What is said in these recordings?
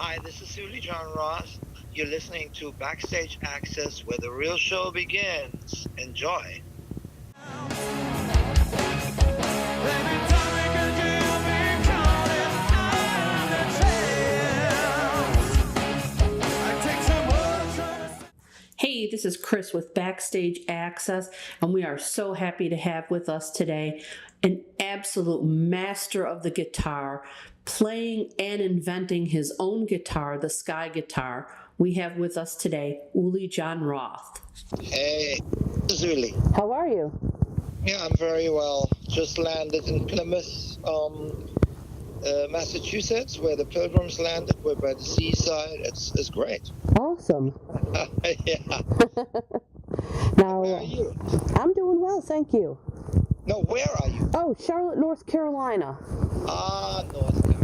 Hi, this is Uli John Ross. You're listening to Backstage Access, where the real show begins. Enjoy. Hey, this is Chris with Backstage Access, and we are so happy to have with us today an absolute master of the guitar, playing and inventing his own guitar, the Sky Guitar. We have with us today Uli John Roth. Hey, this is Uli. How are you? Yeah, I'm very well. Just landed in Plymouth, Massachusetts, where the Pilgrims landed. We're by the seaside. It's great. Awesome. Yeah. Now, Where are you? I'm doing well, thank you. No, where are you? Oh, Charlotte, North Carolina. North Carolina.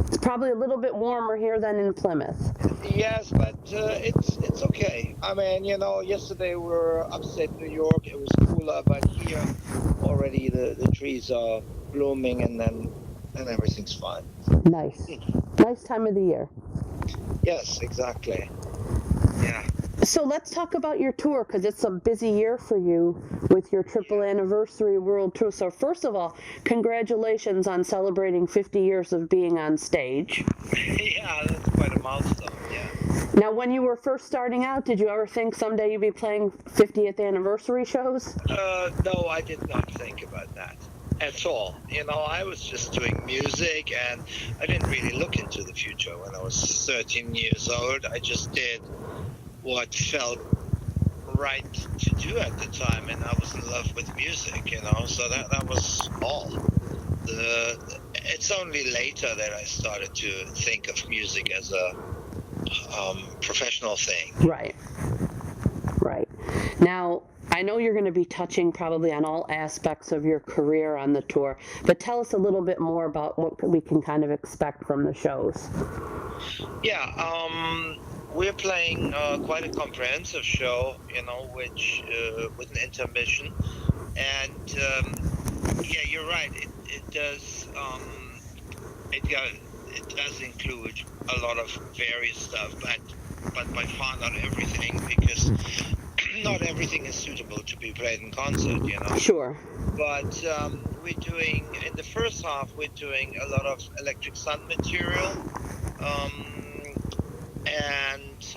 It's probably a little bit warmer here than in Plymouth. Yes, but it's okay. I mean, yesterday we were upstate New York. It was cooler, but here already the trees are blooming and everything's fine. Nice. Nice time of the year. Yes, exactly. Yeah. So let's talk about your tour, because it's a busy year for you with your triple anniversary world tour. So first of all, congratulations on celebrating 50 years of being on stage. Yeah, that's quite a milestone, yeah. Now, when you were first starting out, did you ever think someday you'd be playing 50th anniversary shows? No, I did not think about that at all. I was just doing music, and I didn't really look into the future. When I was 13 years old, I just did what felt right to do at the time, and I was in love with music, so that was all. It's only later that I started to think of music as a professional thing. Right. Now, I know you're going to be touching probably on all aspects of your career on the tour, but tell us a little bit more about what we can kind of expect from the shows. Yeah, we're playing quite a comprehensive show, which with an intermission, and yeah, you're right. It does include a lot of various stuff, but by far not everything, because not everything is suitable to be played in concert, Sure. But we're doing, in the first half, we're doing a lot of Electric Sun material, and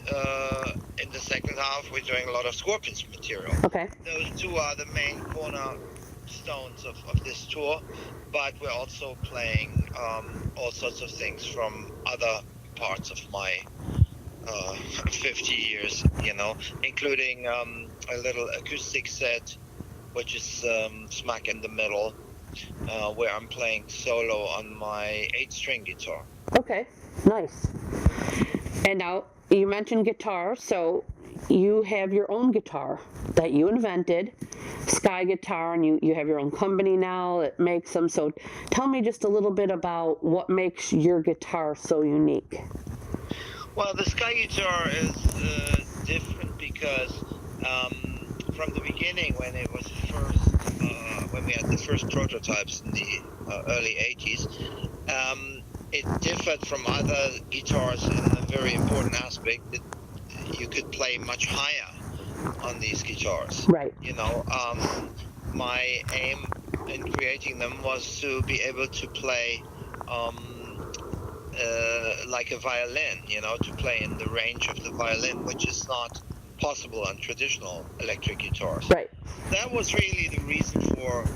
in the second half, we're doing a lot of Scorpions material. Okay. Those two are the main cornerstones of this tour, but we're also playing all sorts of things from other parts of my 50 years, including a little acoustic set, which is smack in the middle, where I'm playing solo on my 8-string guitar. Okay, nice. And now, you mentioned guitar, so you have your own guitar that you invented, Sky Guitar, and you have your own company now that makes them. So tell me just a little bit about what makes your guitar so unique. Well, the Sky Guitar is different because from the beginning, when it was when we had the first prototypes in the early 80s, it differed from other guitars in a very important aspect that you could play much higher on these guitars. Right. My aim in creating them was to be able to play like a violin, to play in the range of the violin, which is not possible on traditional electric guitars. Right. That was really the reason for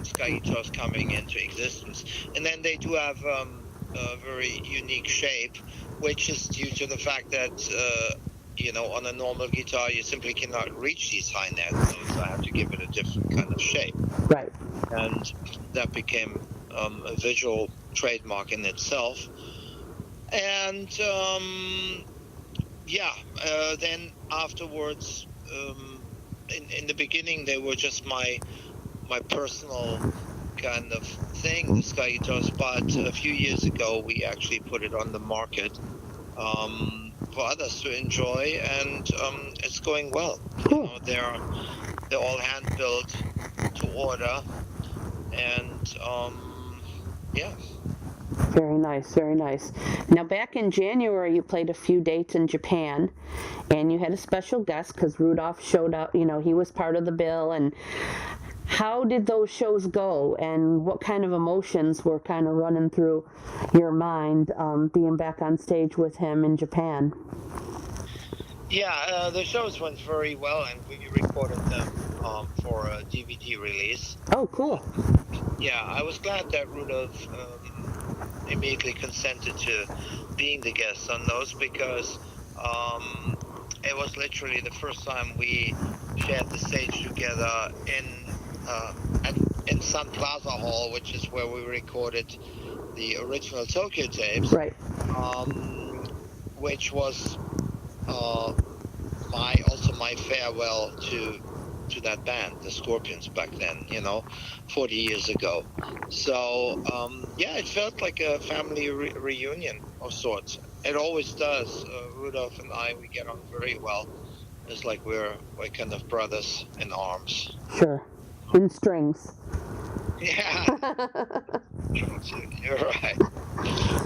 Sky Guitars coming into existence. And then they do have a very unique shape, which is due to the fact that on a normal guitar you simply cannot reach these high notes, so I have to give it a different kind of shape. Right. And that became a visual trademark in itself. And then afterwards, in the beginning, they were just my personal kind of thing, the Sky Guitars, but a few years ago we actually put it on the market for others to enjoy, and it's going well. Cool. They're all hand built to order, and yeah. Very nice, very nice. Now, back in January, you played a few dates in Japan, and you had a special guest because Rudolph showed up. You know, he was part of the bill. And how did those shows go, and what kind of emotions were kind of running through your mind being back on stage with him in Japan? Yeah, the shows went very well, and we recorded them for a DVD release. Oh, cool. Yeah, I was glad that Rudolph immediately consented to being the guest on those because it was literally the first time we shared the stage together in Sun Plaza Hall, which is where we recorded the original Tokyo tapes. Right. Which was my farewell to that band, the Scorpions, back then, 40 years ago. So yeah, it felt like a family reunion of sorts. It always does. Rudolph and I, we get on very well. It's like we're kind of brothers in arms. Sure. In strings. Yeah. You're right.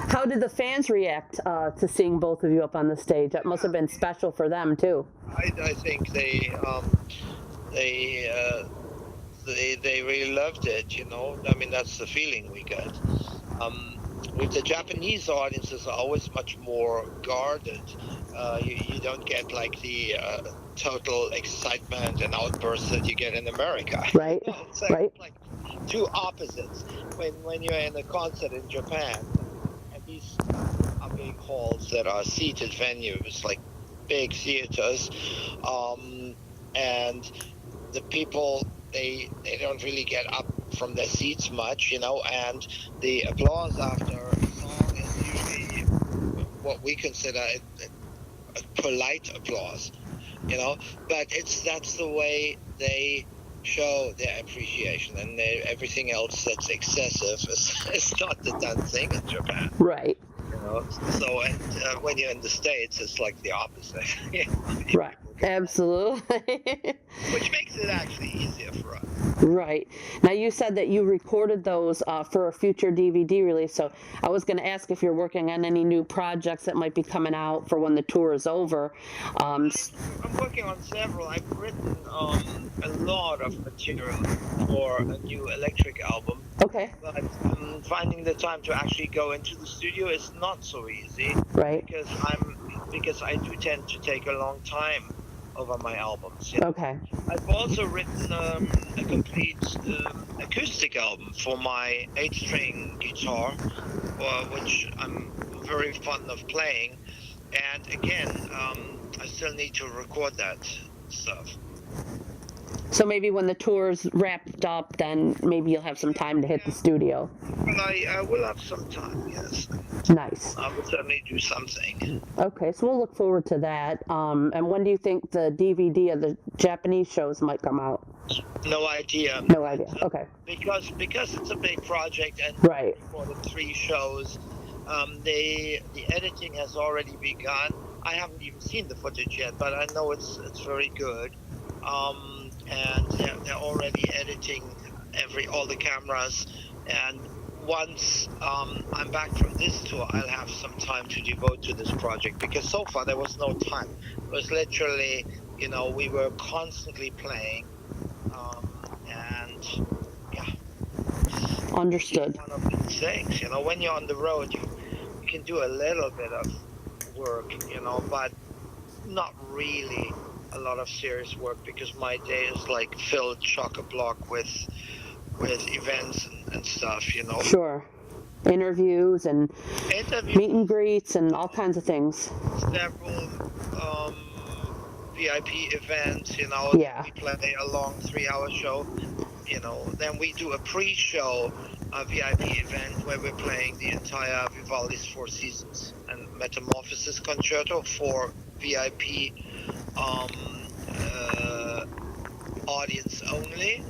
How did the fans react to seeing both of you up on the stage? That must have been special for them too. I think they really loved it. I mean, that's the feeling we get. With the Japanese audiences are always much more guarded. You don't get like the total excitement and outbursts that you get in America. Right. It's Right. like two opposites. When you're in a concert in Japan, and these are big halls that are seated venues, like big theaters, and the people they don't really get up from their seats much, and the applause after a song is usually what we consider a polite applause, but that's the way they show their appreciation, and everything else that's excessive is not the done thing in Japan. Right. So, and when you're in the States, it's like the opposite. Right. Absolutely. Which makes it actually easier for us. Right. Now, you said that you recorded those for a future DVD release, so I was going to ask if you're working on any new projects that might be coming out for when the tour is over. I'm working on several. I've written a lot of material for a new Electric album. Okay. But finding the time to actually go into the studio is not so easy. Right. Because I do tend to take a long time over my albums. Okay. I've also written a complete acoustic album for my 8-string guitar, which I'm very fond of playing. And again, I still need to record that stuff. So maybe when the tour's wrapped up, then maybe you'll have some time to hit the studio. Well, I will have some time, yes. Nice. I will certainly do something. Okay, so we'll look forward to that. And when do you think the DVD of the Japanese shows might come out? No idea. No idea. Okay. Because it's a big project and Right. we recorded 3 shows. The editing has already begun. I haven't even seen the footage yet, but I know it's very good. And they're already editing all the cameras. And once I'm back from this tour, I'll have some time to devote to this project, because so far there was no time. It was literally, we were constantly playing, and yeah. Understood. One of these things, when you're on the road, you can do a little bit of work, but not really a lot of serious work, because my day is like filled chock-a-block with events and stuff, Sure. Interviews and meet and greets and all kinds of things. Several VIP events, Yeah. We play a long 3-hour show, then we do a pre-show VIP event where we're playing the entire Vivaldi's 4 Seasons and Metamorphosis Concerto for VIP audience only,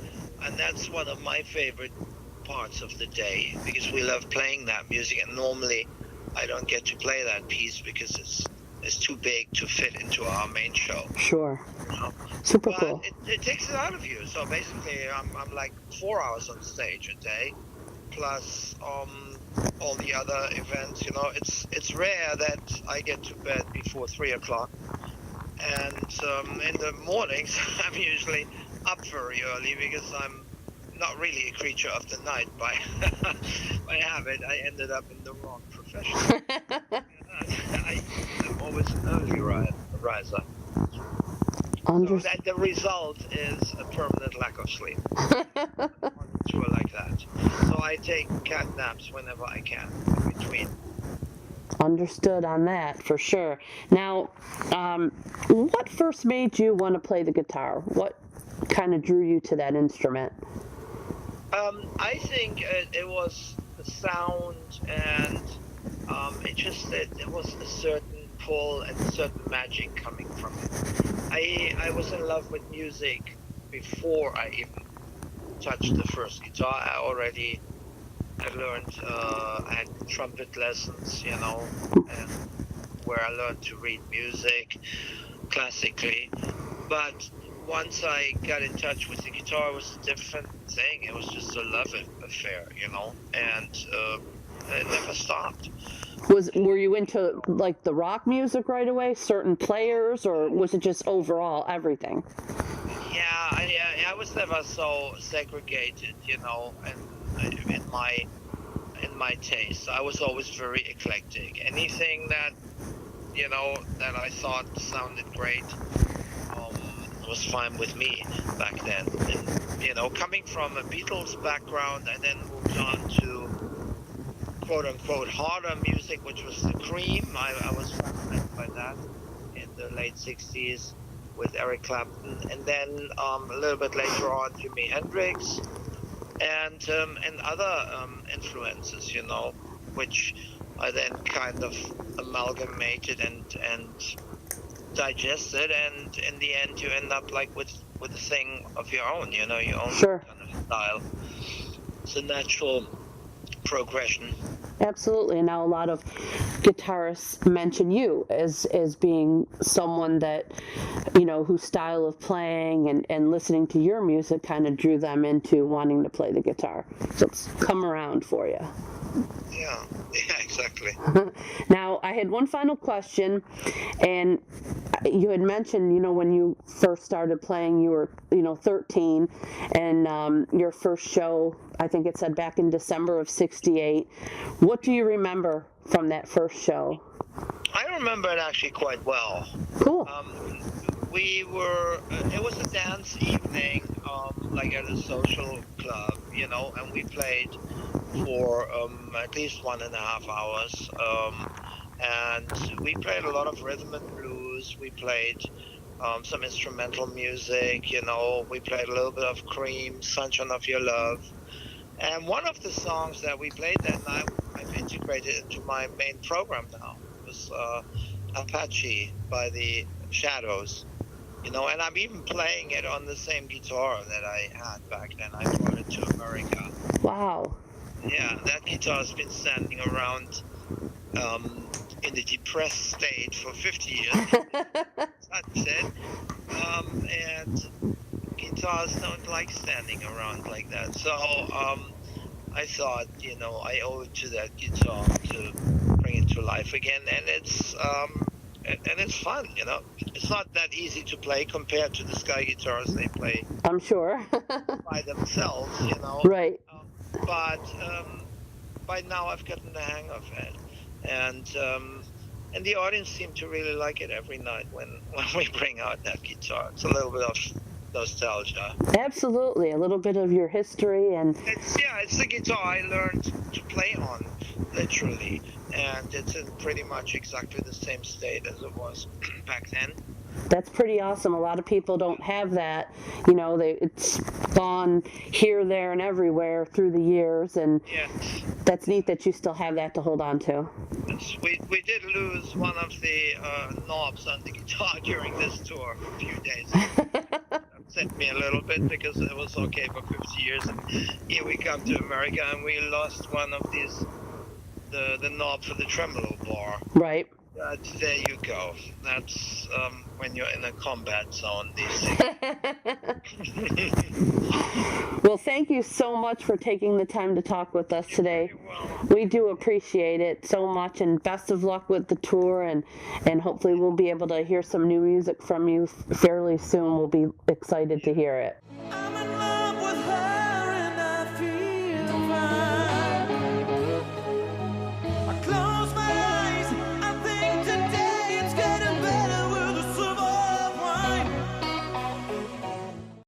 and that's one of my favorite parts of the day, because we love playing that music, and normally I don't get to play that piece because it's too big to fit into our main show. Sure. Super but cool. It takes it out of you. So basically I'm like 4 hours on stage a day, plus all the other events. You know, it's rare that I get to bed before 3 o'clock, and in the mornings I'm usually up very early because I'm not really a creature of the night by by habit. I ended up in the wrong profession. I'm always an early riser. So Understood. that the result is a permanent lack of sleep. Tour like that. So I take cat naps whenever I can in between. Understood on that for sure. Now, what first made you want to play the guitar? What kind of drew you to that instrument? I think it was the sound, and it was a certain pull and a certain magic coming from it. I was in love with music before I even touched the first guitar. I learned, I had trumpet lessons, you know, and where I learned to read music classically. But once I got in touch with the guitar, it was a different thing. It was just a love affair, you know, and it never stopped. Were you into like the rock music right away, certain players, or was it just overall everything? Yeah, I was never so segregated, you know, and in my taste. I was always very eclectic. Anything that that I thought sounded great um, was fine with me back then. And coming from a Beatles background, I then moved on to quote unquote harder music, which was the Cream. I was fascinated by that in the late '60s with Eric Clapton, and then a little bit later on Jimi Hendrix, and other influences, which I then kind of amalgamated and digested, and in the end you end up like with a thing of your own, your own Sure. kind of style. It's a natural progression. Absolutely. And now a lot of guitarists mention you as being someone that, whose style of playing and listening to your music kind of drew them into wanting to play the guitar. So it's come around for you. Yeah, exactly. Now, I had one final question, and you had mentioned, when you first started playing, you were, 13, and your first show, I think it said back in December of '68. What do you remember from that first show? I remember it actually quite well. Cool. It was a dance evening, like at a social club, and we played for at least 1.5 hours. And we played a lot of rhythm and blues. We played some instrumental music, we played a little bit of Cream, Sunshine of Your Love. And one of the songs that we played that night, I've integrated into my main program now. It was Apache by the Shadows. And I'm even playing it on the same guitar that I had back then. I brought it to America. Wow. Yeah, that guitar has been standing around in the depressed state for 50 years. That's it. And guitars don't like standing around like that. So I thought, I owe it to that guitar to bring it to life again. And it's fun, It's not that easy to play compared to the Sky guitars they play I'm sure. by themselves, Right. But by now I've gotten the hang of it, and the audience seem to really like it every night when we bring out that guitar. It's a little bit of nostalgia. Absolutely. A little bit of your history and It's the guitar I learned to play on, literally, and it's in pretty much exactly the same state as it was back then. that's pretty awesome. A lot of people don't have that. It's gone here, there, and everywhere through the years, and Yeah. that's neat that you still have that to hold on to. We did lose one of the knobs on the guitar during this tour for a few days. Upset me a little bit because it was okay for 50 years, and here we come to America and we lost one of these, the knob for the tremolo bar. Right. There you go. That's when you're in a combat zone. These things. Well, thank you so much for taking the time to talk with us today. We do appreciate it so much, and best of luck with the tour, and hopefully we'll be able to hear some new music from you fairly soon. We'll be excited to hear it.